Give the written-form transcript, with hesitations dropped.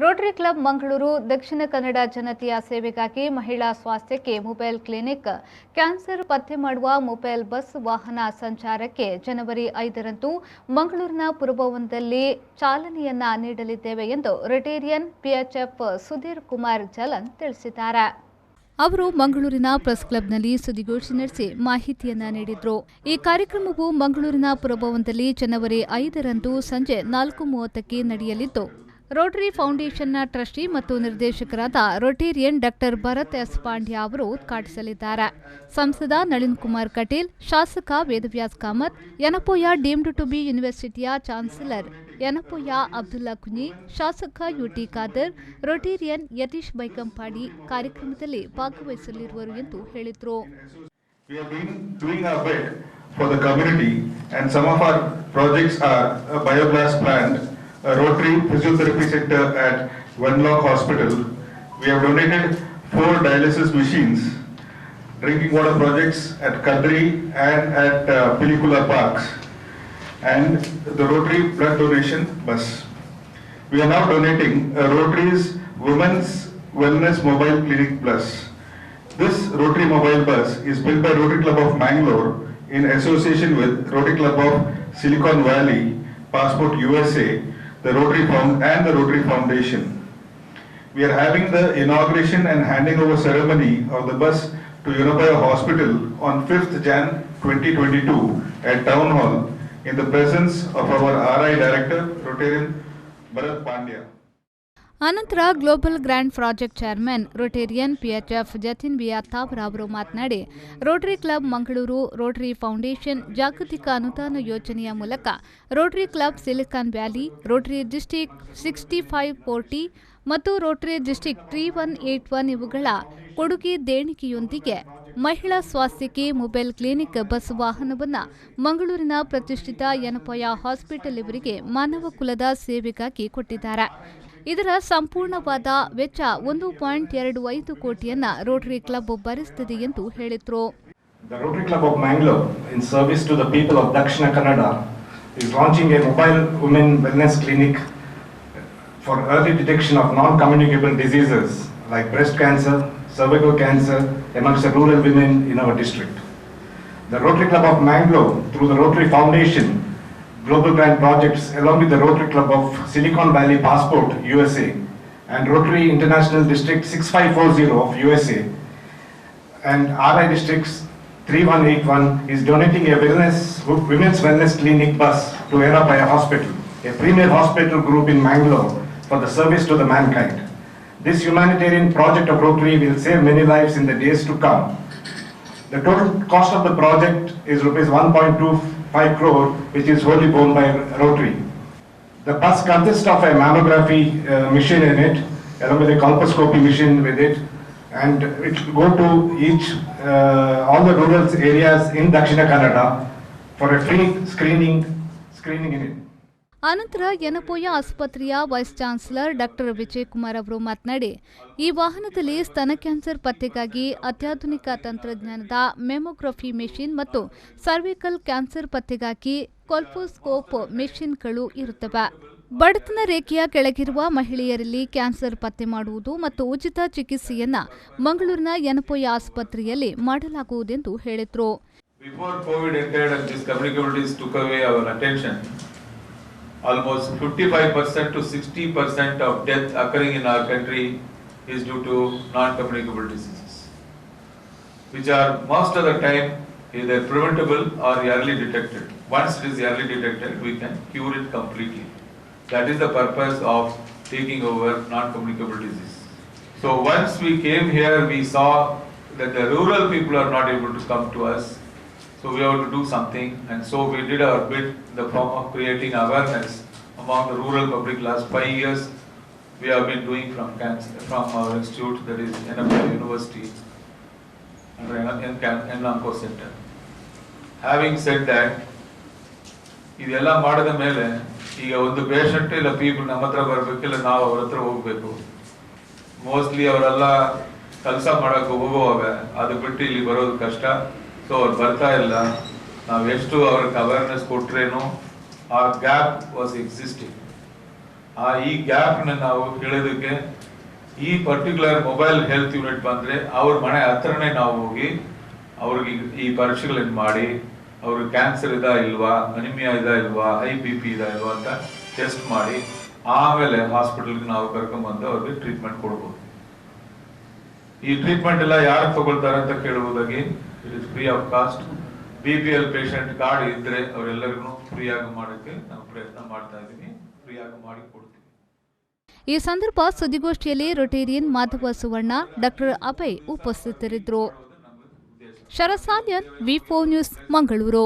Rotary club Mangaluru Dakshina Kannada ಜನತೆಯ ಸೇವೆಗಾಗಿ ಮಹಿಳಾ ಸ್ವಾಸ್ಥ್ಯಕ್ಕೆ ಮೊಬೈಲ್ ಕ್ಲಿನಿಕ್, ಕ್ಯಾನ್ಸರ್ ಪತ್ತೆ ಮಾಡುವ ಮೊಬೈಲ್ ಬಸ್ ವಾಹನ ಸಂಚಾರಕ್ಕೆ ಜನವರಿ 5ರಂದು ಮಂಗಳೂರಿನ ಪುರಭವನದಲ್ಲಿ ಚಾಲನೆಯನ್ನ ನೀಡಲಿದ್ದೇವೆ ಎಂದು ರೋಟೇರಿಯನ್ ಪಿಎಚ್ಎಫ್ ಸುಧೀರ್ ಕುಮಾರ್ ಜಲನ್ ತಿಳಿಸಿದ್ದಾರೆ. ಅವರು ಮಂಗಳೂರಿನ ಪ್ರೆಸ್ ಕ್ಲಬ್ನಲ್ಲಿ ಸುದ್ದಿಗೋಷ್ಠಿ ನಡೆಸಿ ಮಾಹಿತಿಯನ್ನ ನೀಡಿದರು. ಈ ಕಾರ್ಯಕ್ರಮವು ಮಂಗಳೂರಿನ ಪುರಭವನದಲ್ಲಿ ಜನವರಿ 5ರಂದು ಸಂಜೆ 4:30ಕ್ಕೆ ನಡೆಯಲಿದ್ದು, ರೋಟರಿ ಫೌಂಡೇಶನ್ನ ಟ್ರಸ್ಟಿ ಮತ್ತು ನಿರ್ದೇಶಕರಾದ rotarian doctor Bharat S Pandya ಅವರು ಉದ್ಘಾಟಿಸಲಿದ್ದಾರೆ. ಸಂಸದ ನಳಿನ್ ಕುಮಾರ್ ಕಟೀಲ್, ಶಾಸಕ Vedavyas Kamath, Yenepoya deemed to be ಯೂನಿವರ್ಸಿಟಿಯ ಚಾನ್ಸಲರ್ ಯನಪೋಯ ಅಬ್ದುಲ್ಲಾ ಕುಂಜಿ, ಶಾಸಕ ಯುಟಿ ಖಾದರ್, ರೋಟೇರಿಯನ್ ಯತೀಶ್ ಬೈಕಂಪಾಡಿ ಕಾರ್ಯಕ್ರಮದಲ್ಲಿ ಭಾಗವಹಿಸಲಿರುವರು ಎಂದು ಹೇಳಿದರು. For the community, and some of our projects are a biogas plant, a Rotary Physiotherapy Center at Wenlock Hospital. We have donated 4 dialysis machines, drinking water projects at Kadri and at Pellicula Parks, and the Rotary blood donation bus. We are now donating Rotary's Women's Wellness Mobile Clinic Plus. This Rotary mobile bus is built by Rotary Club of Mangalore in association with Rotary Club of Silicon Valley, Passport USA, the Rotary Foundation. We are having the inauguration and handing over ceremony of the bus to Yunupaya Hospital on 5th Jan 2022 at Town Hall in the presence of our RI Director, Rotarian Bharat Pandya. ಅನಂತರ global grand project chairman Rotarian PHF Jatin B Attavar ಅವರು ಮಾತನಾಡಿ, Rotary club Mangaluru, Rotary foundation ಜಾಗತಿಕ ಅನುದಾನ ಯೋಜನೆಯ ಮೂಲಕ Rotary club silicon valley, Rotary district 6540 ಮತ್ತು Rotary district 3181 ಇವುಗಳ ಕೊಡುಗೆ ದೇಣಿಗೆಯೊಂದಿಗೆ ಮಹಿಳಾ ಸ್ವಾಸ್ಥ್ಯಕ್ಕೆ ಮೊಬೈಲ್ ಕ್ಲಿನಿಕ್ ಬಸ್ ವಾಹನವನ್ನು ಮಂಗಳೂರಿನ ಪ್ರತಿಷ್ಠಿತ ಯನಪೋಯ ಹಾಸ್ಪಿಟಲ್ ಇವರಿಗೆ ಮಾನವ ಕುಲದ ಸೇವೆಗಾಗಿ ಕೊಟ್ಟಿದ್ದಾರೆ. ಇದರ ಸಂಪೂರ್ಣವಾದ ವೆಚ್ಚ 1.25 ಕೋಟಿಯನ್ನ ರೋಟರಿ ಕ್ಲಬ್ ಭರಿಸುತ್ತದೆ ಎಂದು ಹೇಳಿದರು. The Rotary Club of Mangalore, in service to the people of Dakshina Kannada, is launching a mobile women wellness clinic for early detection of non-communicable diseases like breast cancer, cervical cancer amongst the rural women in our district. The Rotary Club of Mangalore, through the Rotary Foundation, Global Grant Projects, along with the Rotary Club of Silicon Valley Passport USA and Rotary International District 6540 of USA and RI Districts 3181 is donating a women's wellness clinic bus to Yunupaya Hospital, a premier hospital group in Mangalore, for the service to the mankind. This humanitarian project of Rotary will save many lives in the days to come. The total cost of the project is rupees 1.25 crore, which is wholly borne by Rotary. The bus consists of a mammography machine in it, along with a colposcopy machine with it, and it will go to all the rural areas in Dakshina Kannada for a free screening in it. ಅನಂತರ ಯನಪೋಯ ಆಸ್ಪತ್ರೆಯ vice chancellor doctor Vijay Kumar ಅವರು ಮಾತನಾಡಿ, ಈ ವಾಹನದಲ್ಲಿ ಸ್ತನ cancer ಪತ್ತೆಗಾಗಿ ಅತ್ಯಾಧುನಿಕ ತಂತ್ರಜ್ಞಾನದ ಮೆಮೊಗ್ರಫಿ ಮೆಷಿನ್ ಮತ್ತು ಸರ್ವಿಕಲ್ ಕ್ಯಾನ್ಸರ್ ಪತ್ತೆಗಾಗಿ ಕೊಲ್ಪೋಸ್ಕೋಪ್ ಮೆಷಿನ್ಗಳು ಇರುತ್ತವೆ. ಬಡತನ ರೇಖೆಯ ಕೆಳಗಿರುವ ಮಹಿಳೆಯರಲ್ಲಿ ಕ್ಯಾನ್ಸರ್ ಪತ್ತೆ ಮಾಡುವುದು ಮತ್ತು ಉಚಿತ ಚಿಕಿತ್ಸೆಯನ್ನ ಮಂಗಳೂರಿನ ಯನಪೋಯ ಆಸ್ಪತ್ರೆಯಲ್ಲಿ ಮಾಡಲಾಗುವುದೆಂದು ಹೇಳಿದರು. Almost 55% to 60% of death occurring in our country is due to non-communicable diseases, which are most of the time either preventable or early detected. Once it is early detected, we can cure it completely. That is the purpose of taking over non-communicable disease. So once we came here, we saw that the rural people are not able to come to us. So we have to do something, and so we did our bit in the form of creating awareness among the rural public. Last 5 years we have been doing from our institute, that is Yunupaya University and Enlamco Center. Having said that, ಇದೆಲ್ಲ ಮಾಡಿದ ಮೇಲೆ ಈಗ ಒಂದು patient ಇಲ್ಲ people ನಮ್ಮ ಹತ್ರ ಬರಬೇಕಿಲ್ಲ, ನಾವು ಅವ್ರ ಹತ್ರ ಹೋಗ್ಬೇಕು. ಮೋಸ್ಟ್ಲಿ ಅವರೆಲ್ಲ ಕೆಲಸ ಮಾಡಕ್ಕೆ ಹೋಗುವಾಗ ಅದು ಬಿಟ್ಟು ಇಲ್ಲಿ ಬರೋದು ಕಷ್ಟ. ಸೊ ಅವ್ರು ಬರ್ತಾ ಇಲ್ಲ. ನಾವು ಎಷ್ಟು ಅವ್ರಿಗೆ ಅವೇರ್ನೆಸ್ ಕೊಟ್ರೇನು ಆ ಗ್ಯಾಪ್ ವಾಸ್ ಎಕ್ಸಿಸ್ಟಿಂಗ್. ಈ ಗ್ಯಾಪ್ನ ನಾವು ಹೇಳೋದಕ್ಕೆ ಈ ಪರ್ಟಿಕ್ಯುಲರ್ ಮೊಬೈಲ್ ಹೆಲ್ತ್ ಯೂನಿಟ್ ಬಂದರೆ ಅವ್ರ ಮನೆ ಹತ್ರನೇ ನಾವು ಹೋಗಿ ಅವ್ರಿಗೆ ಈ ಪರೀಕ್ಷೆಗಳನ್ನು ಮಾಡಿ ಅವ್ರಿಗೆ ಕ್ಯಾನ್ಸರ್ ಇದಾ ಇಲ್ವಾ, ಅನಿಮಿಯಾ ಇದಾ ಇಲ್ವಾ, IBP ಇದಾ ಇಲ್ವಾ ಅಂತ ಟೆಸ್ಟ್ ಮಾಡಿ ಆಮೇಲೆ ಹಾಸ್ಪಿಟಲ್ಗೆ ನಾವು ಕರ್ಕೊಂಡ್ಬಂದು ಅವ್ರಿಗೆ ಟ್ರೀಟ್ಮೆಂಟ್ ಕೊಡ್ಬೋದು. ಈ ಟ್ರೀಟ್ಮೆಂಟ್ ಎಲ್ಲ ಯಾರು ತಗೊಳ್ತಾರೆ ಅಂತ ಕೇಳುವುದಾಗಿ, it is free of cost. BPL patient card ಇದ್ರೆ ಅವರೆಲ್ಲರಿಗೂ ಫ್ರೀ ಆಗಿ ಮಾಡೋಕ್ಕೆ ನಾವು ಪ್ರಯತ್ನ ಮಾಡ್ತಾ ಇದ್ದೀವಿ, ಫ್ರೀ ಆಗಿ ಮಾಡಿ ಕೊಡ್ತೀವಿ. ಈ ಸಂದರ್ಭ ಸುದ್ದಿಗೋಷ್ಠಿಯಲ್ಲಿ ರೊಟೇರಿಯನ್ ಮಾಧವ ಸುವರ್ಣ, ಡಾಕ್ಟರ್ ಅಭಯ್ ಉಪಸ್ಥಿತರಿದ್ದರು. ಶರಸಾಲ್ಯನ್, V4 ನ್ಯೂಸ್, ಮಂಗಳೂರು.